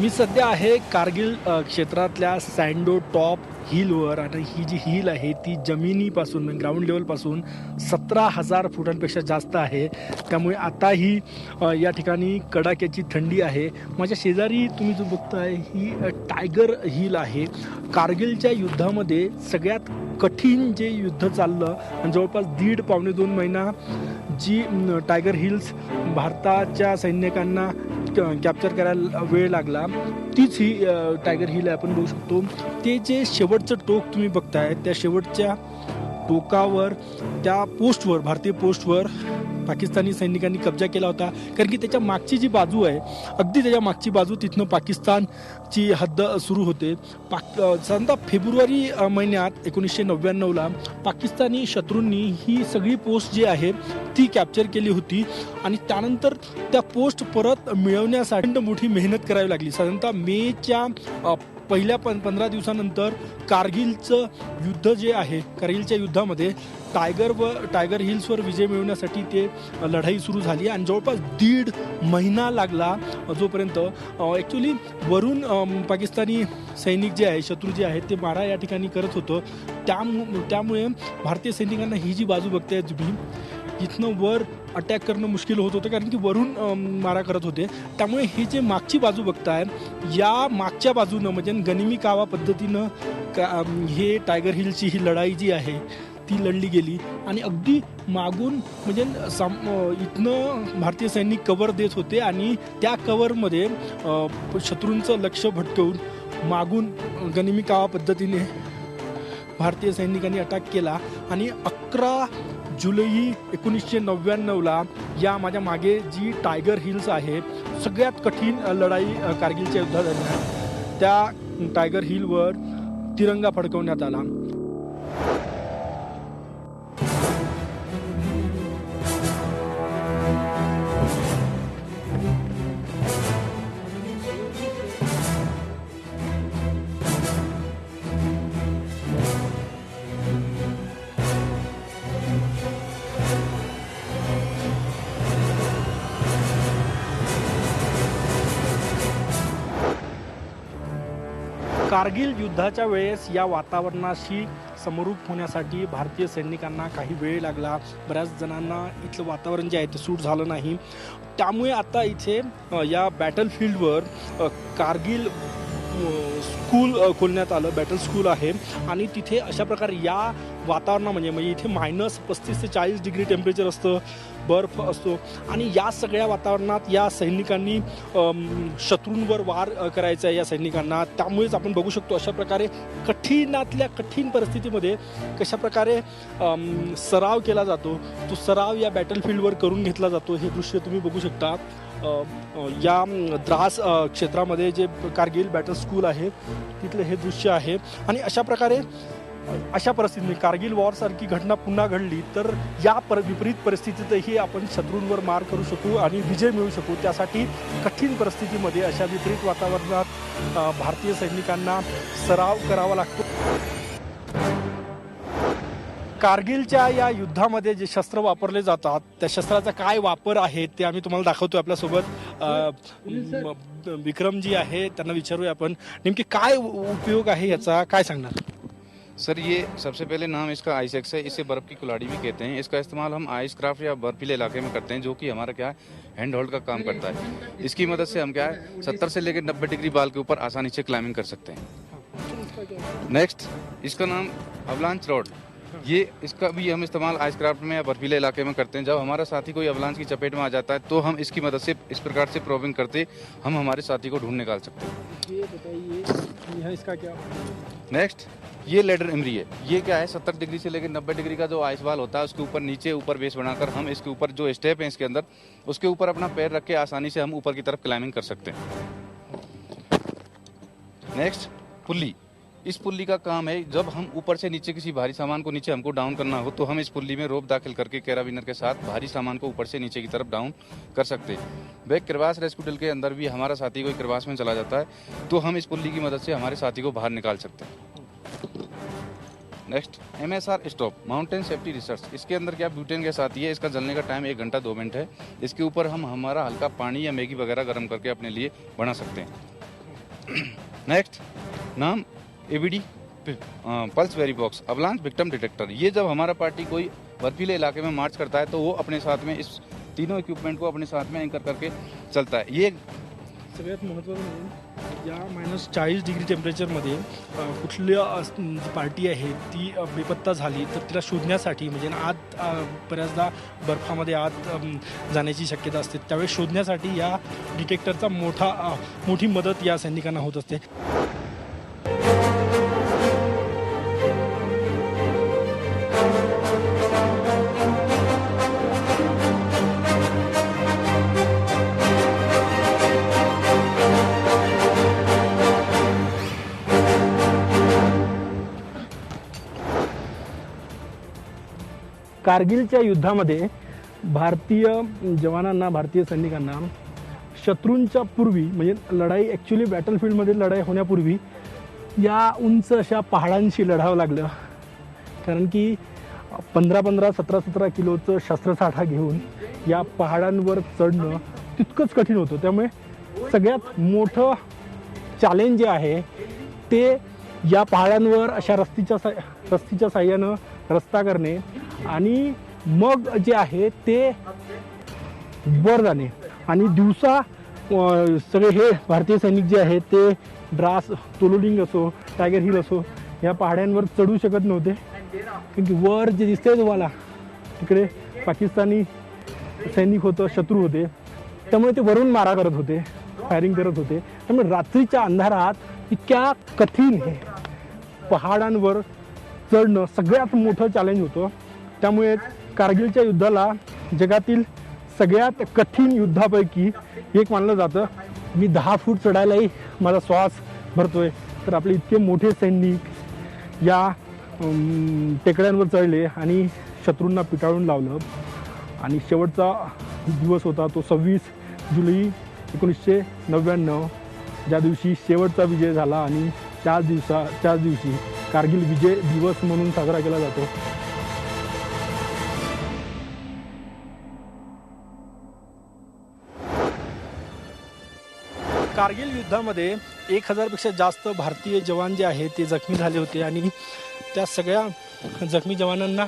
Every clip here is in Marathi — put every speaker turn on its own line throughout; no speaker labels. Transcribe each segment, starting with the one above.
मी सध्या आहे कारगिल क्षेत्रातल्या सँडो टॉप हिलवर आणि ही जी हिल आहे ती जमिनीपासून म्हणजे ग्राउंड लेवलपासून 17,000 फुटांपेक्षा जास्त आहे. त्यामुळे आता ही या ठिकाणी कडाक्याची थंडी आहे. माझ्या शेजारी तुम्ही जो बघताय ही टायगर हिल आहे. कारगिलच्या युद्धामध्ये सगळ्यात कठीण जे युद्ध चाललं आणि जवळपास दीड पावणे 2 महिना जी टायगर हिल्स भारताच्या सैनिकांना कॅप्चर करायला वेळ लागला तीच ही टायगर हिल आपण बघू शकतो. ते जे शेवटचं टोक तुम्ही बघताय त्या शेवटच्या टोकावर त्या पोस्टवर भारतीय पोस्टवर पाकिस्तानी सैनिकांनी कब्जा केला होता. कारण की त्याच्या मागची जी बाजू आहे अगदी त्याच्या मागची बाजू तिथनं पाकिस्तानची हद्द सुरू होते. साधारणतः फेब्रुवारी महिन्यात 1999ला पाकिस्तानी शत्रूंनी ही सगळी पोस्ट जी आहे ती कॅप्चर केली होती आणि त्यानंतर त्या पोस्ट परत मिळवण्यासाठी मोठी मेहनत करावी लागली. साधारणतः मेच्या पहिल्या 15 दिवसानंतर कारगिलचं युद्ध जे आहे कारगिलच्या युद्धामध्ये टायगर हिल्सवर विजय मिळवण्यासाठी ते लढाई सुरू झाली आणि जवळपास दीड महिना लागला जोपर्यंत ॲक्च्युली वरून पाकिस्तानी सैनिक जे आहे शत्रू जे आहेत ते मारा या ठिकाणी करत होतं. त्यामुळे भारतीय सैनिकांना ही जी बाजू बघताय तुम्ही इथनं वर अटॅक करणं मुश्किल होत होतं कारण की वरून मारा करत होते. त्यामुळे ही जे मागची बाजू बघताय या मागच्या बाजूनं म्हणजे गनिमी कावा पद्धतीनं हे टायगर हिलची ही लढाई जी आहे ती लढली गेली आणि अगदी मागून म्हणजे इथनं भारतीय सैनिक कव्हर देत होते आणि त्या कव्हरमध्ये शत्रूंचं लक्ष भटकवून मागून गनिमी कावा पद्धतीने भारतीय सैनिकांनी अटॅक केला आणि 11 जुलै 1999ला या माझ्या मागे जी टायगर हिल्स आहे सगळ्यात कठीण लढाई कारगिलच्या युद्धादरम्यान त्या टायगर हिलवर तिरंगा फडकवण्यात आला. कारगिल युद्धाच्या वेळेस या वातावरणाशी समरूप होण्यासाठी भारतीय सैनिकांना काही वेळ लागला. बऱ्याच जणांना इथलं वातावरण जे आहे ते सूट झालं नाही. त्यामुळे आता इथे या बॅटलफील्डवर कारगिल स्कूल खोलण्यात आलं. बॅटल स्कूल आहे आणि तिथे अशा प्रकारे या वातावरणामध्ये म्हणजे इथे -35 ते 40 डिग्री टेम्परेचर असतं, बर्फ असतो आणि या सगळ्या वातावरणात या सैनिकांनी शत्रूंवर वार करायचा आहे या सैनिकांना. त्यामुळेच आपण बघू शकतो अशा प्रकारे कठीणातल्या कठीण परिस्थितीमध्ये कशा प्रकारे सराव केला जातो. तो सराव या बॅटलफील्डवर करून घेतला जातो. हे दृश्य तुम्ही बघू शकता. या द्रास क्षेत्रामध्ये जे कारगिल बॅटल स्कूल आहे तिथलं हे दृश्य आहे आणि अशा प्रकारे अशा परिस्थितीने कारगिल वॉरसारखी घटना पुन्हा घडली तर या विपरीत परिस्थितीतही आपण शत्रूंवर मार करू शकू आणि विजय मिळवू शकू. त्यासाठी कठीण परिस्थितीमध्ये अशा विपरीत वातावरणात भारतीय सैनिकांना सराव करावा लागतो. कारगिलच्या या युद्धामध्ये जे शस्त्र वापरले जातात त्या शस्त्राचा काय वापर आहे ते आम्ही तुम्हाला दाखवतो. आपल्यासोबत विक्रमजी आहे, त्यांना विचारूया आपण नेमके काय उपयोग आहे याचा, काय सांगणार
सर? ये सबसे पहले नाम इसका आइस एक्स है. इसे बर्फ़ की कुल्हाड़ी भी कहते हैं. इसका इस्तेमाल हम आइस क्राफ्ट या बर्फीले इलाके में करते हैं जो कि हमारा क्या है हैंड होल्ड का काम करता है. इसकी मदद से हम क्या है 70 से लेकर 90 डिग्री बाल के ऊपर आसानी से क्लाइंबिंग कर सकते हैं. नेक्स्ट इसका नाम अवलांच रॉड. ये इसका भी हम इस्तेमाल आइस क्राफ्ट में या बर्फीले इलाके में करते हैं. जब हमारा साथी कोई अवलांच की चपेट में आ जाता है तो हम इसकी मदद से इस प्रकार से प्रोबिंग करते हम हमारे साथी को ढूंढ निकाल सकते हैं.
ये बताइए इसका क्या.
नेक्स्ट ये लेडर इमरी है. ये क्या है 70 डिग्री से लेकर 90 डिग्री का जो आइस बाल होता है उसके ऊपर नीचे ऊपर बेस बनाकर हम इसके ऊपर जो स्टेप है इसके अंदर उसके ऊपर अपना पैर रख के आसानी से हम ऊपर की तरफ क्लाइंबिंग कर सकते हैं. Next pulley. इस पुल्ली का काम है जब हम ऊपर से नीचे किसी भारी सामान को नीचे हमको डाउन करना हो तो हम इस पुल्ली में रोप दाखिल करके कैराबिनर के साथ भारी सामान को ऊपर से नीचे की तरफ डाउन कर सकते हैं. वह क्रिवास रेस्क्यू के अंदर भी हमारा साथी कोई क्रिवास में चला जाता है तो हम इस पुल्ली की मदद से हमारे साथी को बाहर निकाल सकते हैं. Next MSR stop mountain safety research. इसके अंदर क्या ब्यूटेन गैस आती है. इसका जलने का टाइम 1 घंटा 2 मिनट है. इसके ऊपर हम हमारा हल्का पानी या मैगी वगैरह गर्म करके अपने लिए बना सकते हैं. नेक्स्ट नाम ABD pulse very box avalanche victim detector. ये जब हमारा पार्टी कोई बर्फीले इलाके में मार्च करता है तो वो अपने साथ में इस तीनों इक्विपमेंट को अपने साथ में एंकर करके चलता है। ये
सगळ्यात महत्त्वाचं म्हणजे या -40 डिग्री टेम्परेचरमध्ये कुठल्या जी पार्टी आहे ती बेपत्ता झाली तर तिला शोधण्यासाठी म्हणजे आत बऱ्याचदा बर्फामध्ये आत जाण्याची शक्यता असते, त्यावेळेस शोधण्यासाठी या डिटेक्टरचा मोठी मदत या सैनिकांना होत असते। कारगिलच्या युद्धामध्ये भारतीय जवानांना भारतीय सैनिकांना शत्रूंच्या पूर्वी म्हणजे लढाई ॲक्च्युली बॅटलफील्डमध्ये लढाई होण्यापूर्वी या उंच अशा पहाडांशी लढावं लागलं, कारण की 15-15, 17-17 किलोचं शस्त्रसाठा घेऊन या पहाडांवर चढणं तितकंच कठीण होतं। त्यामुळे सगळ्यात मोठं चॅलेंज जे आहे ते या पहाडांवर अशा रस्तीच्या साह्यानं रस्ता करणे आणि मग जे आहे ते वर जाणे। आणि दिवसा सगळे हे भारतीय सैनिक जे आहेत ते द्रास, तोलोलिंग असो, टायगर हिल असो या पहाड्यांवर चढू शकत नव्हते, कारण की वर जे दिसतंय तुम्हाला तिकडे पाकिस्तानी सैनिक होतं, शत्रू होते, त्यामुळे ते वरून मारा करत होते, फायरिंग करत होते। त्यामुळे रात्रीच्या अंधारात इतक्या कठीण पहाडांवर चढणं सगळ्यात मोठं चॅलेंज होतं। त्यामुळे कारगिलच्या युद्धाला जगातील सगळ्यात कठीण युद्धापैकी एक मानलं जातं। मी 10 फूट चढायलाही माझा श्वास भरतोय, तर आपले इतके मोठे सैनिक या टेकड्यांवर चढले आणि शत्रूंना पिटाळून लावलं। आणि शेवटचा दिवस होता तो 26 जुलै 1999, ज्या दिवशी शेवटचा विजय झाला आणि त्याच दिवशी कारगिल विजय दिवस म्हणून साजरा केला जातो। कारगिल युद्धामध्ये 1000 पेक्षा जास्त भारतीय जवान जे आहेत ते जखमी झाले होते आणि त्या सगळ्या जखमी जवानांना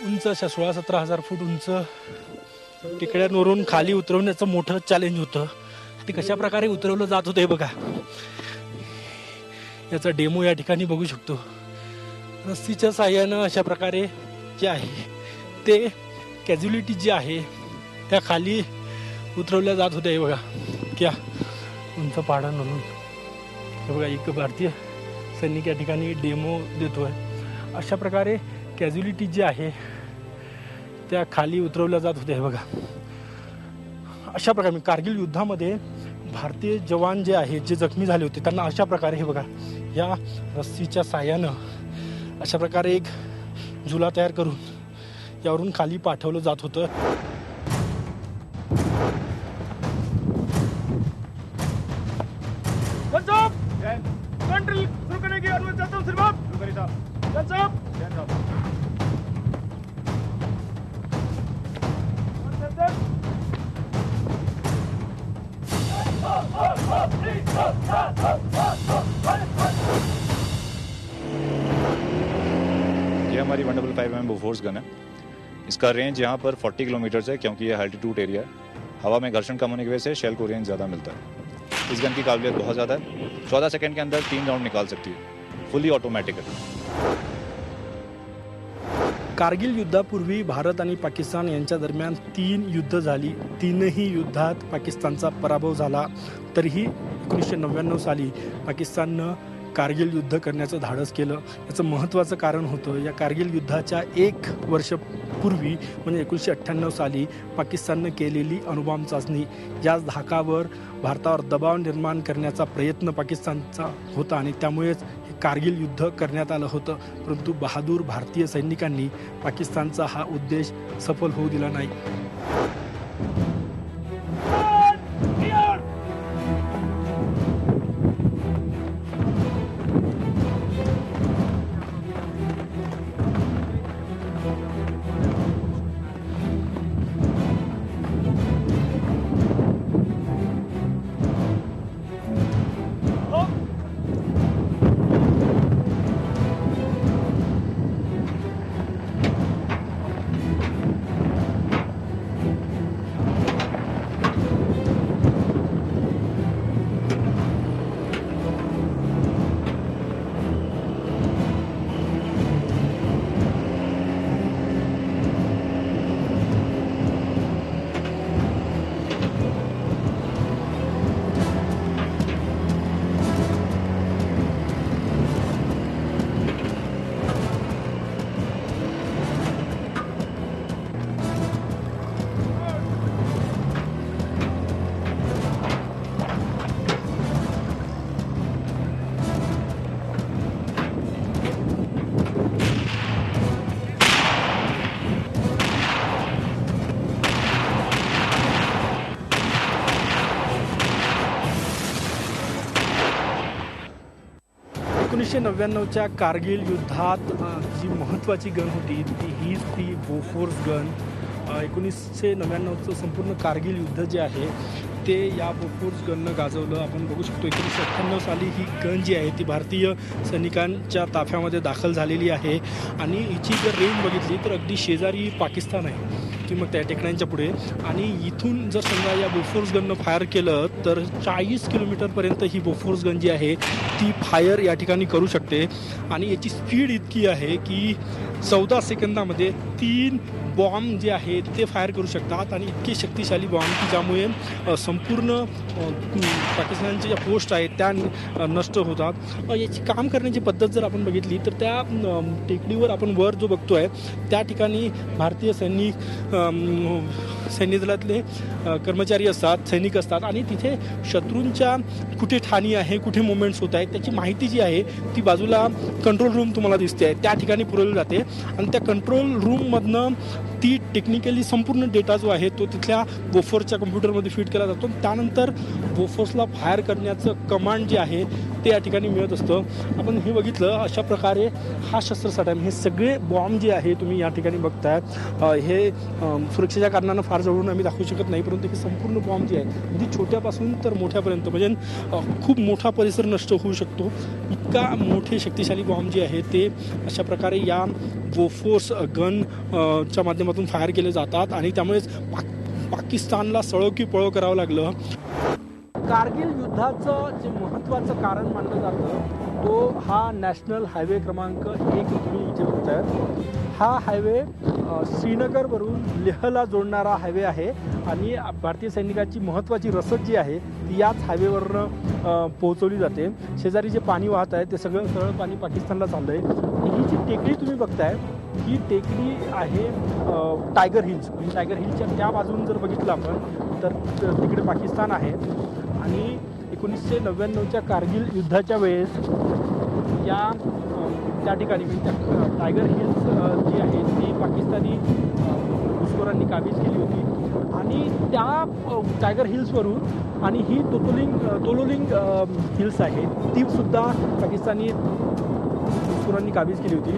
उंच अशा 16-17 हजार फूट उंच टेकड्यांवरून खाली उतरवण्याचं मोठं चॅलेंज होतं। ते कशा प्रकारे उतरवलं जात होतं हे बघा, याचा डेमो या ठिकाणी बघू शकतो। रस्सीच्या साह्यानं अशा प्रकारे जे आहे ते कॅज्युलिटी जी आहे त्या खाली उतरवल्या जात होत्या। हे बघा क्या उंच पहाडांवरून, हे बघा एक भारतीय सैनिक या ठिकाणी डेमो देतोय। अशा प्रकारे कॅज्युलिटी जी आहे त्या खाली उतरवल्या जात होत्या। हे बघा अशा प्रकारे कारगिल युद्धामध्ये भारतीय जवान जे आहेत जे जखमी झाले होते त्यांना अशा प्रकारे हे बघा या रस्सीच्या साह्यानं अशा प्रकारे एक झुला तयार करून यावरून खाली पाठवलं जात होतं।
ये हमारी 155mm बोफोर्स गन है। इसका रेंज यहाँ पर 40 किलोमीटर है, क्योंकि ये अल्टीट्यूड एरिया है। हवा में घर्षण कम होने की वजह से शेल को रेंज ज़्यादा मिलता है। इस गन की काबिलियत बहुत ज़्यादा है, 14 सेकंड के अंदर 3 राउंड निकाल सकती है, फुली ऑटोमेटिक है।
कारगिल युद्धापूर्वी भारत आणि पाकिस्तान यांच्या दरम्यान 3 युद्ध झाली। 3ही युद्धात पाकिस्तानचा पराभव झाला, तरीही 1999 साली पाकिस्ताननं कारगिल युद्ध करण्याचं धाडस केलं। याचं महत्त्वाचं कारण होतं या कारगिल युद्धाच्या 1 वर्षपूर्वी म्हणजे 1998 साली पाकिस्ताननं केलेली अणुबॉम्ब चाचणी। याच धाकावर भारतावर दबाव निर्माण करण्याचा प्रयत्न पाकिस्तानचा होता आणि त्यामुळेच हे कारगिल युद्ध करण्यात आलं होतं। परंतु बहादूर भारतीय सैनिकांनी पाकिस्तानचा हा उद्देश सफल होऊ दिला नाही। 1999च्या कारगिल युद्धात जी महत्त्वाची गन होती हीच ती बोफोर्स गन. 1999चं संपूर्ण कारगिल युद्ध जे आहे ते या बोफोर्स गननं गाजवलं. आपण बघू शकतो 1998 साली ही गन जी आहे ती भारतीय सैनिकांच्या ताफ्यामध्ये दाखल झालेली आहे आणि हिची जर रेंज बघितली तर अगदी शेजारी पाकिस्तान आहे की मग त्या टेकड्यांच्या पुढे. आणि इथून जर समजा या बोफोर्स गननं फायर केलं तर 40 किलोमीटरपर्यंत ही बोफोर्स गन जी आहे ती फायर या ठिकाणी करू शकते. आणि याची स्पीड इतकी आहे की 14 सेकंदामध्ये 3 बॉम्ब जे आहेत ते फायर करू शकतात आणि इतके शक्तिशाली बॉम्ब की ज्यामुळे संपूर्ण पाकिस्तानच्या ज्या पोस्ट आहेत त्या नष्ट होतात. याची काम करण्याची पद्धत जर आपण बघितली तर त्या टेकडीवर आपण वर जो बघतो आहे त्या ठिकाणी भारतीय सैन्य दलातले कर्मचारी असतात, सैनिक असतात आणि तिथे शत्रूंच्या कुठे ठाणी आहे, कुठे मुवमेंट्स होत आहेत त्याची माहिती जी आहे ती बाजूला कंट्रोल रूम तुम्हाला दिसते आहे त्या ठिकाणी पुरवली जाते. आणि त्या कंट्रोल रूममधनं ती टेक्निकली संपूर्ण डेटा जो आहे तो तिथल्या बोफोर्सच्या कम्प्युटरमध्ये फीड केला जातो. त्यानंतर बोफोर्सला फायर करण्याचं कमांड जे आहे ते या ठिकाणी मिळत असतं. आपण हे बघितलं अशा प्रकारे हा शस्त्रसाठा हे सगळे बॉम्ब जे आहे तुम्ही या ठिकाणी बघताय हे सुरक्षेच्या कारणानं फार जवळून आम्ही दाखवू शकत नाही, परंतु हे संपूर्ण बॉम्ब जे आहे अगदी छोट्यापासून तर मोठ्यापर्यंत म्हणजे खूप मोठा परिसर नष्ट होऊ शकतो इतका मोठे शक्तिशाली बॉम्ब जे आहे ते अशा प्रकारे या बोफोर्स गन च्या माध्यमातून फायर केले जातात आणि त्यामुळेच पाकिस्तानला सळो की पळो करावं लागलं. कारगिल युद्धाचं जे महत्त्वाचं कारण मानलं जातं तो हा नॅशनल हायवे क्रमांक 1 तुम्ही इथे बघताय. हा हायवे श्रीनगरवरून लेहला जोडणारा हायवे आहे आणि भारतीय सैनिकांची महत्त्वाची रसद जी आहे ती याच हायवेवरनं पोहोचवली जाते. शेजारी जे पाणी वाहत आहे ते सगळं सरळ पाणी पाकिस्तानला चाललं आहे. ही जी टेकडी तुम्ही बघताय ही टेकडी आहे टायगर हिल्स. म्हणजे टायगर हिल्सच्या त्या बाजून जर बघितलं आपण तर तिकडे पाकिस्तान आहे. आणि 1999च्या कारगिल युद्धाच्या वेळेस या त्या ठिकाणी म्हणजे टायगर हिल्स जी आहे ती पाकिस्तानी घुसखोरांनी काबीज केली होती आणि त्या टायगर हिल्सवरून आणि ही तोलोलिंग हिल्स आहे ती सुद्धा पाकिस्तानी घुसखोरांनी काबीज केली होती.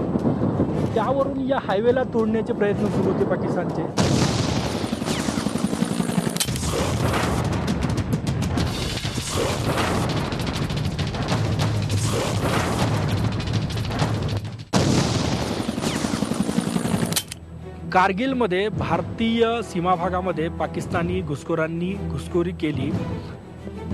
त्यावरून या हायवेला तोडण्याचे प्रयत्न सुरू होते पाकिस्तानचे. कारगिलमध्ये भारतीय सीमा भागामध्ये पाकिस्तानी घुसखोरांनी घुसखोरी केली.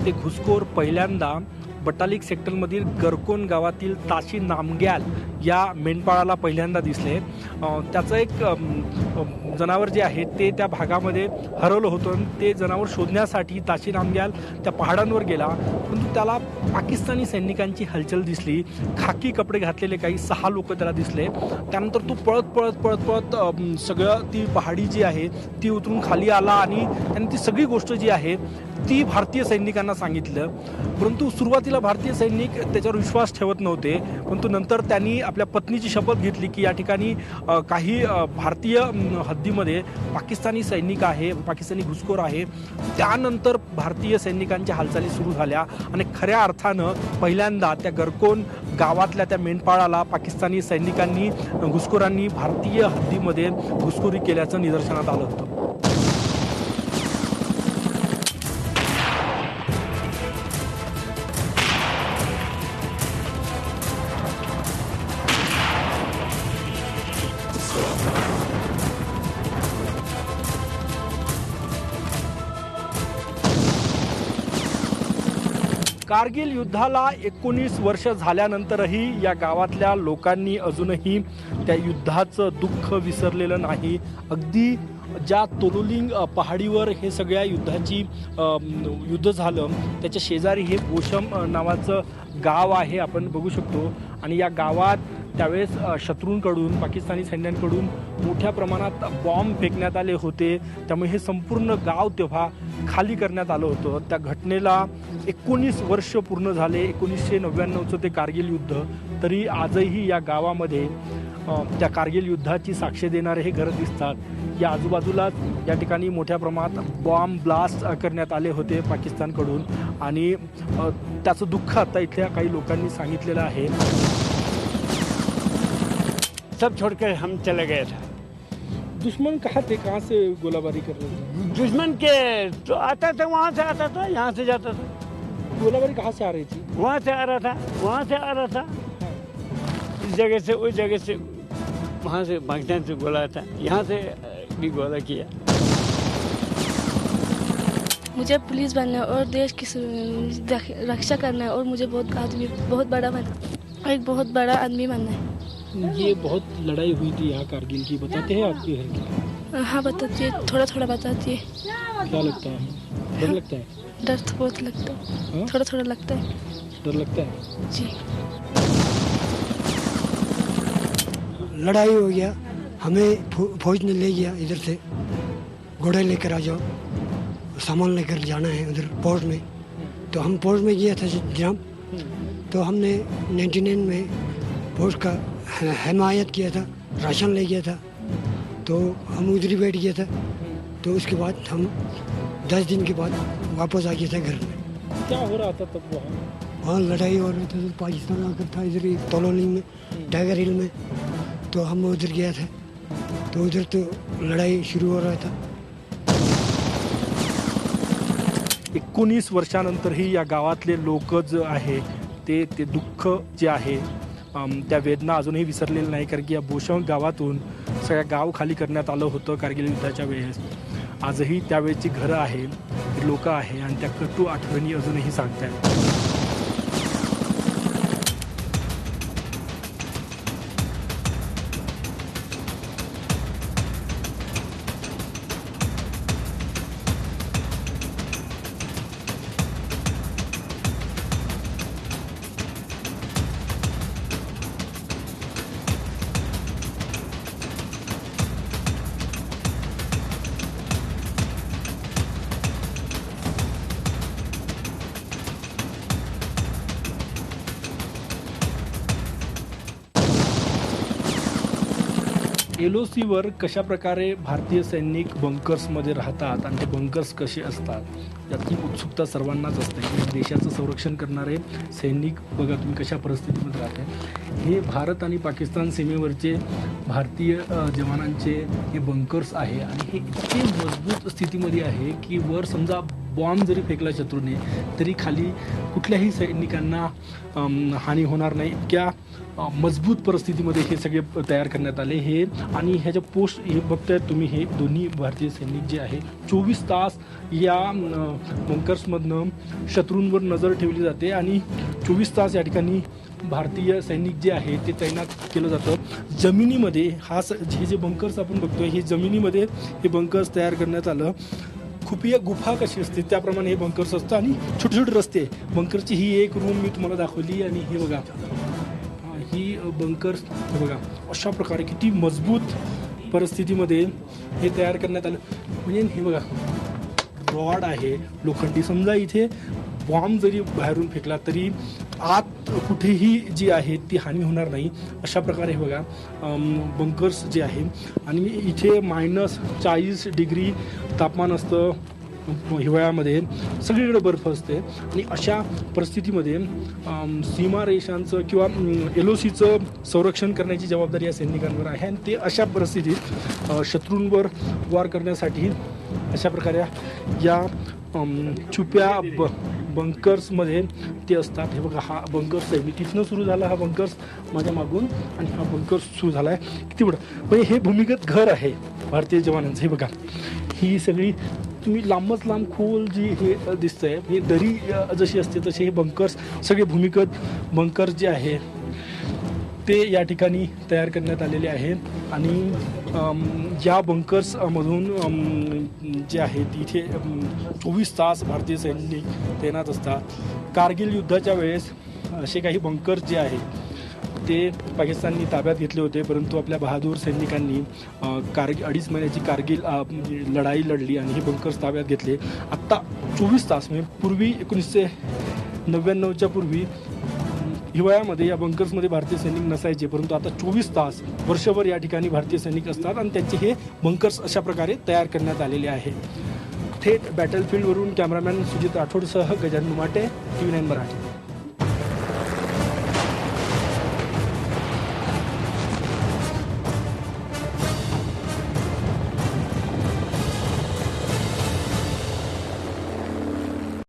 ते घुसखोर पहिल्यांदा बटालिक सेक्टरमधील गरकोन गावातील ताशी नामग्याल या मेंढपाळाला पहिल्यांदा दिसले. त्याचं एक जनावर जे आहे ते त्या भागामध्ये हरवलं होतं. ते जनावर शोधण्यासाठी ताशी नामग्याल त्या पहाडांवर गेला, परंतु त्याला पाकिस्तानी सैनिकांची हलचल दिसली. खाकी कपडे घातलेले काही 6 लोक त्याला दिसले. त्यानंतर तो पळत सगळं ती पहाडी जी आहे ती उतरून खाली आला आणि त्याने ती सगळी गोष्ट जी आहे ती भारतीय सैनिकांना सांगितलं. परंतु सुरुवातीला भारतीय सैनिक त्याच्यावर विश्वास ठेवत नव्हते, परंतु नंतर त्यांनी आपल्या पत्नीची शपथ घेतली की या ठिकाणी काही भारतीय हद्दीमध्ये पाकिस्तानी सैनिक आहे, पाकिस्तानी घुसखोर आहे. त्यानंतर भारतीय सैनिकांच्या हालचाली सुरू झाल्या आणि खऱ्या अर्थानं पहिल्यांदा त्या गरकोन गावातल्या त्या मेंढपाळाला पाकिस्तानी सैनिकांनी घुसखोरांनी भारतीय हद्दीमध्ये घुसखोरी केल्याचं निदर्शनात आलं होतं. कारगिल युद्धाला 19 वर्ष झाल्यानंतरही या गावातल्या लोकांनी अजूनही त्या युद्धाचं दुःख विसरलेलं नाही. अगदी ज्या तोलोलिंग पहाडीवर हे सगळ्या युद्ध झालं त्याच्या शेजारी हे बोशम नावाचं गाव आहे आपण बघू शकतो. आणि या गावात त्यावेळेस शत्रूंकडून पाकिस्तानी सैन्यांकडून मोठ्या प्रमाणात बॉम्ब फेकण्यात आले होते. त्यामुळे हे संपूर्ण गाव तेव्हा खाली करण्यात आलं होतं. त्या घटनेला 19 वर्ष पूर्ण झाले. 1999चं ते कारगिल युद्ध. तरी आजही या गावामध्ये त्या कारगिल युद्धाची साक्ष देणारे हे घरं दिसतात. या आजूबाजूलाच या ठिकाणी मोठ्या प्रमाणात बॉम्ब ब्लास्ट करण्यात आले होते पाकिस्तानकडून आणि त्याचं दुःख आता इथल्या काही लोकांनी सांगितलेलं आहे.
सब छोड़कर हम चले गए थे.
दुश्मन कहाँ थे, कहाँ से गोलाबारी कर रहे थे?
दुश्मन के तो आता था, वहाँ से आता था, यहाँ से जाता था.
गोलाबारी कहाँ से आ रही थी?
वहाँ से आ रहा था, वहाँ से आ रहा था. इस जगह से उस जगह से, वहाँ से पाकिस्तान से गोला था, यहाँ से भी गोला किया.
मुझे पुलिस बनना है और देश की रक्षा करना है और मुझे बहुत बड़ा आदमी बनना है.
ये बहुत लड़ाई हुई थी यहाँ कारगिल की, बताते हैं आपके घर की?
हाँ बताती है, थोड़ा थोड़ा बताती है.
क्या लगता है, डर लगता है?
डर तो बहुत लगता है. थोड़ा थोड़ा लगता है.
डर लगता है
जी.
लड़ाई हो गया, हमें फौज ने ले गया इधर से, घोड़े लेकर आ जाओ, सामान लेकर जाना है उधर पोस्ट में. तो हम पोस्ट में गया था जनाब. तो हमने 99 में पोस्ट का हिमायत किया था, राशन ले गया था. तो हम उधर ही बैठ गया था. तो उसके बाद हम 10 दिन के बाद वापस आ गया था घर में.
क्या हो रहा था तब
वहाँ लड़ाई हो रही थी. तो पाकिस्तान आकर था इधर ही कॉलोनी में, टाइगर हिल में. तो हम उधर गया था. तो उधर तो लड़ाई शुरू हो रहा था.
19 वर्षानंतरही या गावातले लोक जे आहे ते दुःख जे आहे त्या वेदना अजूनही विसरलेल्या नाही. कारण की या बोशंग गावातून सगळ्या गाव खाली करण्यात आलं होतं कारगिल युद्धाच्या वेळेस. आजही त्यावेळेची घरं आहे, लोक आहे आणि त्या कटू आठवणी अजूनही सांगतात. LOCवर कशा प्रकारे भारतीय सैनिक बंकर्समध्ये राहतात आणि ते बंकर्स कसे असतात याची उत्सुकता सर्वांनाच असते. देशाचं संरक्षण करणारे सैनिक बघा तुम्ही कशा परिस्थितीमध्ये राहते. हे भारत आणि पाकिस्तान सीमेवरचे भारतीय जवानांचे हे बंकर्स आहे आणि हे इतके मजबूत स्थितीमध्ये आहे की वर समजा बॉम्ब जरी फेकला शत्रूने तरी खाली कुठल्याही सैनिकांना हानी होणार नाही. इतक्या मजबूत परिस्थितीमध्ये हे सगळे तयार करण्यात आले. हे आणि ह्याच्या पोस्ट हे बघताय तुम्ही, हे दोन्ही भारतीय सैनिक जे आहे 24 तास या बंकर्समधनं शत्रूंवर नजर ठेवली जाते आणि 24 तास या ठिकाणी भारतीय सैनिक जे आहे ते तैनात केलं जातं. जमिनीमध्ये हे जे बंकर्स आपण बघतोय हे जमिनीमध्ये हे बंकर्स तयार करण्यात आलं. खुफिया गुफा कशी असते त्याप्रमाणे हे बंकर्स असतं आणि छोटे छोटे रस्ते. बंकरची ही एक रूम मी तुम्हाला दाखवली आणि हे बघा ही बंकर्स हे बघा अशा प्रकारे किती मजबूत परिस्थितीमध्ये हे तयार करण्यात आलं. म्हणजे हे बघा रॉड आहे लोखंडी. समजा इथे बॉम्ब जरी बाहेरून फेकला तरी आत कुठेही जी आहे ती हानी होणार नाही अशा प्रकारे हे बघा बंकर्स जे आहे. आणि इथे -40 डिग्री तापमान असतं हिवाळ्यामध्ये, सगळीकडे बर्फ असते आणि अशा परिस्थितीमध्ये सीमारेषांचं किंवा LOCचं संरक्षण करण्याची जबाबदारी या सैनिकांवर आहे. आणि ते अशा परिस्थितीत शत्रूंवर वार करण्यासाठी अशा प्रकारे या छुप्या बंकर्समध्ये ते असतात. हे बघा हा बंकर्स आहे, मी तिथनं सुरू झाला हा बंकर्स माझ्या मागून आणि हा बंकर्स सुरू झाला आहे. किती बडं म्हणजे हे भूमिगत घर आहे भारतीय जवानांचं. हे बघा ही सगळी तुम्ही लांबच लांब खोल जी हे दिसतंय हे दरी जशी असते तसे हे बंकर्स सगळे भूमिगत बंकर्स जे आहे ते या ठिकाणी तयार करण्यात आलेले आहेत. आणि या बंकर्समधून जे आहे तिथे 24 तास भारतीय सैनिक तैनात असतात. कारगिल युद्धाच्या वेळेस असे काही बंकर्स जे आहेत ते पाकिस्ताननी ताब्यात घेतले होते, परंतु आपल्या बहादूर सैनिकांनी 2.5 महिन्याची कारगिल लढाई लढली आणि हे बंकर्स ताब्यात घेतले. आत्ता 24 तास म्हणजे पूर्वी 1999च्या पूर्वी हिवाळ्यामध्ये या बंकर्समध्ये भारतीय सैनिक नसायचे, परंतु आता 24 तास वर्षभर या ठिकाणी भारतीय सैनिक असतात आणि त्यांचे हे बंकर्स अशा प्रकारे तयार करण्यात आलेले आहे. थेट बॅटलफील्डवरून कॅमेरामॅन सुजित राठोडसह गजानन माटे, TV9 मराठी.